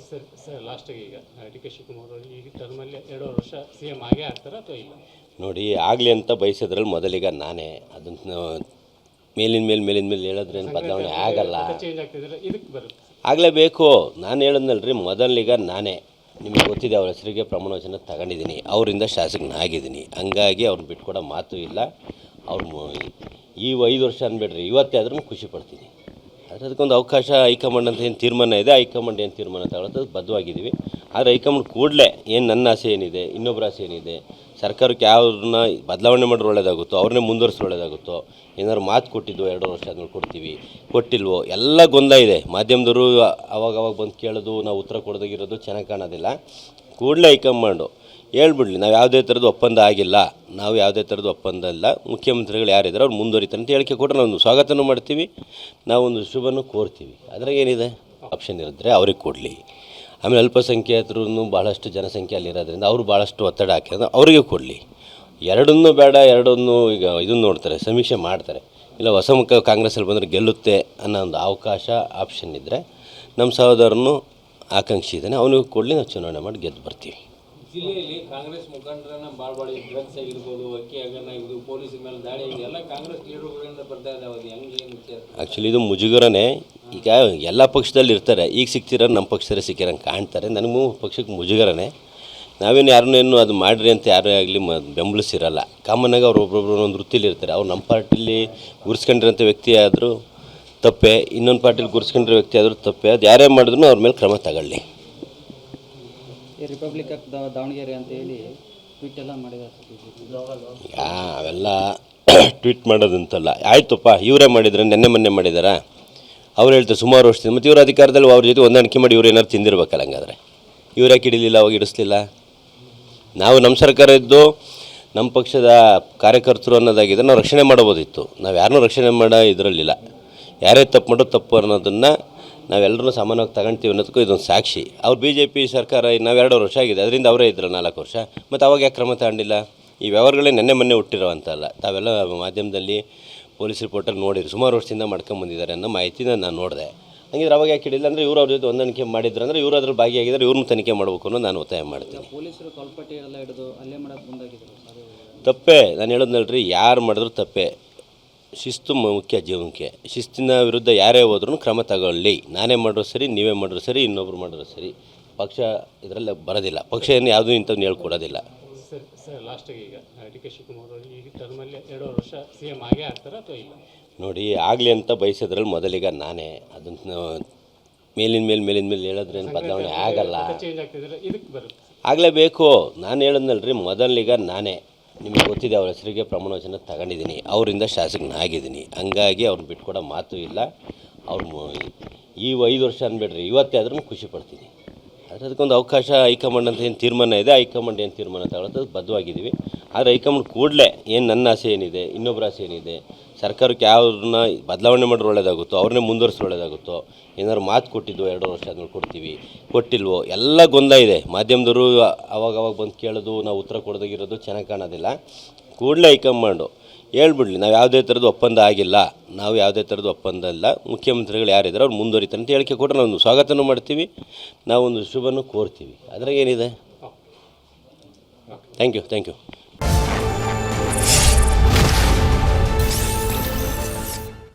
Sir ಲಾಸ್ಟಿಗೆ ಈಗ D K Shivakumar ಅವರು ಈ ಟರ್ಮಲ್ಲಿ 2 ವರ್ಷ CM ಆಗೇ ಆಗ್ತಾರಾ ಅಥವಾ ಇಲ್ಲ? ನೋಡಿ, ಆಗಲಿ ಅಂತ ಬಯಸಿದ್ರಲ್ಲಿ ಮೊದಲಿಗ ನಾನೇ ಅದನ್ನು ಮೇಲಿನ ಮೇಲೆ ಹೇಳೋದ್ರೇನು ಬದಲಾವಣೆ ಆಗಲ್ಲ, ಚೇಂಜ್ ಆಗ್ತಿದ್ರೆ ಇದಕ್ಕೆ ಬರುತ್ತೆ. ಆಗಲೇಬೇಕು. ನಾನು ಹೇಳಿದ್ನಲ್ರಿ, ಮೊದಲಿಗ ನಾನೇ. ನಿಮಗೆ ಗೊತ್ತಿದೆ, ಅವ್ರ ಹೆಸರಿಗೆ ಪ್ರಮಾಣ ವಚನ ತಗೊಂಡಿದ್ದೀನಿ, ಅವರಿಂದ ಶಾಸಕನಾಗಿದ್ದೀನಿ. ಹಂಗಾಗಿ ಅವ್ರನ್ನ ಬಿಟ್ಕೊಡೋ ಮಾತು ಇಲ್ಲ. ಅವ್ರು ಈ 5 ವರ್ಷ ಅನ್ಬೇಡ್ರಿ, ಇವತ್ತೇ ಆದ್ರೂ ಖುಷಿ ಪಡ್ತೀನಿ. ಆದರೆ ಅದಕ್ಕೊಂದು ಅವಕಾಶ ಹೈಕಮಾಂಡ್ ಅಂತ ಏನು ತೀರ್ಮಾನ ಇದೆ, ಹೈಕಮಾಂಡ್ ಏನು ತೀರ್ಮಾನ ತಗೊಳ್ಳೋದು ಬದ್ಧವಾಗಿದ್ದೀವಿ. ಆದರೆ ಹೈಕಮಾಂಡ್ ಕೂಡಲೇ ಏನು ನನ್ನ ಆಸೆ ಏನಿದೆ, ಇನ್ನೊಬ್ಬರ ಆಸೆ ಏನಿದೆ, ಸರ್ಕಾರಕ್ಕೆ ಯಾವ್ದನ್ನ ಬದಲಾವಣೆ ಮಾಡಿದ್ರೆ ಒಳ್ಳೇದಾಗುತ್ತೋ ಅವ್ರನ್ನೇ ಮುಂದುವರಿಸಿ ಒಳ್ಳೇದಾಗುತ್ತೋ, ಏನಾದ್ರು ಮಾತು ಕೊಟ್ಟಿದ್ದು 2 ವರ್ಷ ಆದ್ಮೇಲೆ ಕೊಡ್ತೀವಿ, ಕೊಟ್ಟಿಲ್ವೋ ಎಲ್ಲ ಗೊಂದಲ ಇದೆ. ಮಾಧ್ಯಮದವರು ಅವಾಗ ಬಂದು ಕೇಳೋದು, ನಾವು ಉತ್ತರ ಕೊಡೋದಾಗಿರೋದು ಚೆನ್ನಾಗಿ ಕಾಣೋದಿಲ್ಲ. ಕೂಡಲೇ ಹೈಕಮಾಂಡು ಹೇಳ್ಬಿಡ್ಲಿ, ನಾವು ಯಾವುದೇ ಥರದ ಒಪ್ಪಂದ ಆಗಿಲ್ಲ, ನಾವು ಯಾವುದೇ ಥರದ ಒಪ್ಪಂದ ಇಲ್ಲ, ಮುಖ್ಯಮಂತ್ರಿಗಳು ಯಾರಿದ್ದಾರೆ ಅವ್ರು ಮುಂದುವರಿತಾರೆ ಅಂತ ಹೇಳಿಕೆ ಕೊಟ್ಟರೆ ನಾವು ಸ್ವಾಗತನೂ ಮಾಡ್ತೀವಿ, ನಾವೊಂದು ಶುಭನೂ ಕೋರ್ತೀವಿ. ಅದ್ರಾಗ ಏನಿದೆ, ಆಪ್ಷನ್ ಇರಿದ್ರೆ ಅವ್ರಿಗೆ ಕೊಡಲಿ. ಆಮೇಲೆ ಅಲ್ಪಸಂಖ್ಯಾತರು ಭಾಳಷ್ಟು ಜನಸಂಖ್ಯೆ ಅಲ್ಲಿರೋದ್ರಿಂದ ಅವರು ಭಾಳಷ್ಟು ಒತ್ತಡ ಹಾಕಿದ್ರೆ ಅವರಿಗೆ ಕೊಡಲಿ. ಎರಡನ್ನೂ ಬೇಡ, ಎರಡನ್ನೂ ಈಗ ಇದನ್ನು ನೋಡ್ತಾರೆ, ಸಮೀಕ್ಷೆ ಮಾಡ್ತಾರೆ, ಇಲ್ಲ ಹೊಸ ಮುಖ ಕಾಂಗ್ರೆಸ್ಸಲ್ಲಿ ಬಂದರೆ ಗೆಲ್ಲುತ್ತೆ ಅನ್ನೋ ಒಂದು ಅವಕಾಶ ಆಪ್ಷನ್ ಇದ್ದರೆ ನಮ್ಮ ಸಹೋದರನು ಆಕಾಂಕ್ಷಿ ಇದ್ದಾನೆ, ಅವನಿಗೆ ಕೊಡಲಿ, ನಾವು ಚುನಾವಣೆ ಮಾಡಿ ಗೆದ್ದು ಬರ್ತೀವಿ. ಜಿಲ್ಲೆಯಲ್ಲಿ ಕಾಂಗ್ರೆಸ್ ಮುಖಂಡರನ್ನ ಬಾಳ್ಬಾಡಿ ಡ್ರಗ್ಸ್ ಆಗಿರ್ಬೋದು, ಅಕ್ಕಿ ಹಗರಣ ಆಗಿರ್ಬೋದು, ಪೊಲೀಸರ ಮೇಲೆ ದಾಳಿ ಆಗಿದೆ, ಎಲ್ಲ ಕಾಂಗ್ರೆಸ್ ಲೀಡರ್ಗಳಿಂದ ಬರ್ತಾ ಇದ್ದಾವೆ. ಹೆಂಗೆ ಆ್ಯಕ್ಚುಲಿ ಇದು ಮುಜುಗರನೇ. ಈಗ ಎಲ್ಲ ಪಕ್ಷದಲ್ಲಿ ಇರ್ತಾರೆ, ಈಗ ಸಿಗ್ತಿರೋ ನಮ್ಮ ಪಕ್ಷದಲ್ಲಿ ಸಿಕ್ಕಿರಂಗೆ ಕಾಣ್ತಾರೆ. ನನಗೂ ಪಕ್ಷಕ್ಕೆ ಮುಜುಗರನೇ. ನಾವೇನು ಯಾರನ್ನೇನು ಅದು ಮಾಡಿರಿ ಅಂತ ಯಾರೇ ಆಗಲಿ ಬೆಂಬಲಿಸಿರಲ್ಲ. ಕಾಮನ್ನಾಗಿ ಅವ್ರು ಒಬ್ಬೊಬ್ಬರು ಒಂದು ವೃತ್ತಿಲಿ ಇರ್ತಾರೆ. ಅವ್ರು ನಮ್ಮ ಪಾರ್ಟಿಲಿ ಗುರ್ಸ್ಕೊಂಡಿರೋಂಥ ವ್ಯಕ್ತಿ ಆದರೂ ತಪ್ಪೇ, ಇನ್ನೊಂದು ಪಾರ್ಟಿಲಿ ಗುರ್ಸ್ಕೊಂಡಿರೋ ವ್ಯಕ್ತಿ ಆದರೂ ತಪ್ಪೇ. ಅದು ಯಾರೇ ಮಾಡಿದ್ರು ಅವ್ರ ಮೇಲೆ ಕ್ರಮ ತಗೊಳ್ಳಿ. ರಿಪಬ್ಲಿಕ್ ದಾವಣಗೆರೆ ಅಂತ ಹೇಳಿ ಟ್ವೀಟ್ ಎಲ್ಲ ಮಾಡಿದ್ದಾರೆ. ಅವೆಲ್ಲ ಟ್ವೀಟ್ ಮಾಡೋದಂತಲ್ಲ. ಆಯ್ತಪ್ಪ, ಇವರೇ ಮಾಡಿದ್ರೆ ನೆನ್ನೆ ಮೊನ್ನೆ ಮಾಡಿದಾರಾ? ಅವ್ರು ಹೇಳ್ತಾರೆ ಸುಮಾರು ವರ್ಷದಿಂದ. ಮತ್ತು ಇವರು ಅಧಿಕಾರದಲ್ಲಿ ಅವ್ರ ಜೊತೆ ಹೊಂದಾಣಿಕೆ ಮಾಡಿ ಇವ್ರು ಏನಾದ್ರು ತಿಂದಿರ್ಬೇಕಲ್ಲ. ಹಂಗಾದ್ರೆ ಇವ್ರು ಯಾಕೆ ಹಿಡಿಲಿಲ್ಲ, ಅವಾಗ ಹಿಡಿಸ್ಲಿಲ್ಲ? ನಾವು ನಮ್ಮ ಸರ್ಕಾರ ಇದ್ದು ನಮ್ಮ ಪಕ್ಷದ ಕಾರ್ಯಕರ್ತರು ಅನ್ನೋದಾಗಿದೆ, ನಾವು ರಕ್ಷಣೆ ಮಾಡ್ಬೋದಿತ್ತು. ನಾವು ಯಾರನ್ನೂ ರಕ್ಷಣೆ ಮಾಡೋ ಇದರಲ್ಲಿಲ್ಲ. ಯಾರೇ ತಪ್ಪು ಮಾಡೋದು ತಪ್ಪು ಅನ್ನೋದನ್ನು ನಾವೆಲ್ಲರೂ ಸಾಮಾನ್ಯವಾಗಿ ತಗೊಳ್ತೀವಿ ಅನ್ನೋದಕ್ಕೂ ಇದೊಂದು ಸಾಕ್ಷಿ. ಅವ್ರು BJP ಸರ್ಕಾರ ನಾವು 2 ವರ್ಷ ಆಗಿದೆ, ಅದರಿಂದ ಅವರೇ ಇದ್ರು 4 ವರ್ಷ. ಮತ್ತು ಅವಾಗ ಯಾಕೆ ಕ್ರಮ ತಗೊಂಡಿಲ್ಲ? ಈ ವ್ಯವಹಾರಗಳೇ ನೆನ್ನೆ ಮೊನ್ನೆ ಹುಟ್ಟಿರೋ ಅಂತಲ್ಲ. ತಾವೆಲ್ಲ ಮಾಧ್ಯಮದಲ್ಲಿ ಪೊಲೀಸ್ ರಿಪೋರ್ಟರ್ ನೋಡಿರಿ, ಸುಮಾರು ವರ್ಷದಿಂದ ಮಾಡ್ಕೊಂಬಂದಿದ್ದಾರೆ ಅನ್ನೋ ಮಾಹಿತಿನ ನಾನು ನೋಡಿದೆ. ಹಂಗಿದ್ರೆ ಅವಾಗ ಯಾಕೆ ಹಿಡಿಲ್ಲ? ಅಂದರೆ ಇವರು ಅವ್ರ ಜೊತೆ ಹೊಂದಾಣಿಕೆ ಮಾಡಿದ್ರು ಅಂದರೆ ಇವರು ಅದ್ರಲ್ಲಿ ಭಾಗಿಯಾಗಿದ್ದಾರೆ, ಇವ್ರನ್ನೂ ತನಿಖೆ ಮಾಡಬೇಕು ಅನ್ನೋ ನಾನು ಒತ್ತಾಯ ಮಾಡ್ತೀನಿ. ಪೊಲೀಸರು ಕಲ್ಪಟ್ಟಿ ಎಲ್ಲ ಹಿಡಿದು ಅಲ್ಲೇ ಮಾಡೋಕ್ಕೆ ಮುಂದಾಗಿದ್ರು. ತಪ್ಪೇ. ನಾನು ಹೇಳೋದ್ನಲ್ರಿ, ಯಾರು ಮಾಡಿದ್ರು ತಪ್ಪೇ. ಶಿಸ್ತು ಮುಖ್ಯ ಜೀವನಕ್ಕೆ. ಶಿಸ್ತಿನ ವಿರುದ್ಧ ಯಾರೇ ಹೋದ್ರೂ ಕ್ರಮ ತಗೊಳ್ಳಿ. ನಾನೇ ಮಾಡಿದ್ರು ಸರಿ, ನೀವೇ ಮಾಡಿದ್ರು ಸರಿ, ಇನ್ನೊಬ್ರು ಮಾಡಿದ್ರು ಸರಿ. ಪಕ್ಷ ಇದರಲ್ಲಿ ಬರೋದಿಲ್ಲ. ಪಕ್ಷ ಏನು ಯಾವುದೂ ಇಂಥವ್ನು ಹೇಳ್ಕೊಡೋದಿಲ್ಲ. ಸರ್ ಲಾಸ್ಟಿಗೆ ಈಗ ಡಿ ಕೆ ಶಿವಕುಮಾರ್ ಅವರು ಈ ಟರ್ಮಲ್ಲಿ 2 ವರ್ಷ CM ಆಗೇ ಆಗ್ತಾರಾ ಅಥವಾ ಇಲ್ಲ? ನೋಡಿ, ಆಗಲಿ ಅಂತ ಬಯಸಿದ್ರಲ್ಲಿ ಮೊದಲಿಗ ನಾನೇ. ಅದನ್ನು ಮೇಲಿನ ಮೇಲೆ ಹೇಳೋದ್ರೇನು ಬದಲಾವಣೆ ಆಗಲ್ಲ, ಚೇಂಜ್ ಆಗ್ತಿದ್ರೆ ಇದಕ್ಕೆ ಬರುತ್ತೆ. ಆಗಲೇಬೇಕು. ನಾನು ಹೇಳಿದ್ನಲ್ರಿ, ಮೊದಲಿಗ ನಾನೇ. ನಿಮಗೆ ಗೊತ್ತಿದೆ, ಅವ್ರ ಹೆಸರಿಗೆ ಪ್ರಮಾಣ ವಚನ ತಗೊಂಡಿದ್ದೀನಿ, ಅವರಿಂದ ಶಾಸಕನಾಗಿದ್ದೀನಿ. ಹಂಗಾಗಿ ಅವ್ರನ್ನ ಬಿಟ್ಕೊಡೋ ಮಾತು ಇಲ್ಲ. ಅವ್ರು ಈ 5 ವರ್ಷ ಅನ್ಬೇಡ್ರಿ, ಇವತ್ತೇ ಆದ್ರೂ ಖುಷಿ ಪಡ್ತೀನಿ. ಆದರೆ ಅದಕ್ಕೊಂದು ಅವಕಾಶ ಹೈಕಮಾಂಡ್ ಅಂತ ಏನು ತೀರ್ಮಾನ ಇದೆ, ಹೈಕಮಾಂಡ್ ಏನು ತೀರ್ಮಾನ ತಗೊಳ್ಳೋದು ಬದ್ಧವಾಗಿದ್ದೀವಿ. ಆದರೆ ಹೈಕಮಾಂಡ್ ಕೂಡಲೇ ಏನು ನನ್ನ ಆಸೆ ಏನಿದೆ, ಇನ್ನೊಬ್ಬರ ಆಸೆ ಏನಿದೆ, ಸರ್ಕಾರಕ್ಕೆ ಯಾವ್ದನ್ನ ಬದಲಾವಣೆ ಮಾಡಿದ್ರೆ ಒಳ್ಳೇದಾಗುತ್ತೋ ಅವ್ರನ್ನೇ ಮುಂದುವರಿಸಿ ಒಳ್ಳೇದಾಗುತ್ತೋ, ಏನಾದ್ರು ಮಾತು ಕೊಟ್ಟಿದ್ದು 2 ವರ್ಷ ಆದ್ಮೇಲೆ ಕೊಡ್ತೀವಿ, ಕೊಟ್ಟಿಲ್ವೋ ಎಲ್ಲ ಗೊಂದಲ ಇದೆ. ಮಾಧ್ಯಮದವರು ಅವಾಗ ಬಂದು ಕೇಳೋದು, ನಾವು ಉತ್ತರ ಕೊಡೋದಾಗಿರೋದು ಚೆನ್ನಾಗಿ ಕಾಣೋದಿಲ್ಲ. ಕೂಡಲೇ ಹೈಕಮಾಂಡು ಹೇಳ್ಬಿಡ್ಲಿ, ನಾವು ಯಾವುದೇ ಥರದ ಒಪ್ಪಂದ ಆಗಿಲ್ಲ, ನಾವು ಯಾವುದೇ ಥರದ ಒಪ್ಪಂದ ಇಲ್ಲ, ಮುಖ್ಯಮಂತ್ರಿಗಳು ಯಾರಿದ್ದಾರೆ ಅವ್ರು ಮುಂದುವರಿತಾರೆ ಅಂತ ಹೇಳಿಕೆ ಕೊಟ್ಟರೆ ನಾವು ಸ್ವಾಗತನೂ ಮಾಡ್ತೀವಿ, ನಾವೊಂದು ಶುಭನೂ ಕೋರ್ತೀವಿ. ಅದ್ರಾಗ ಏನಿದೆ. Thank you.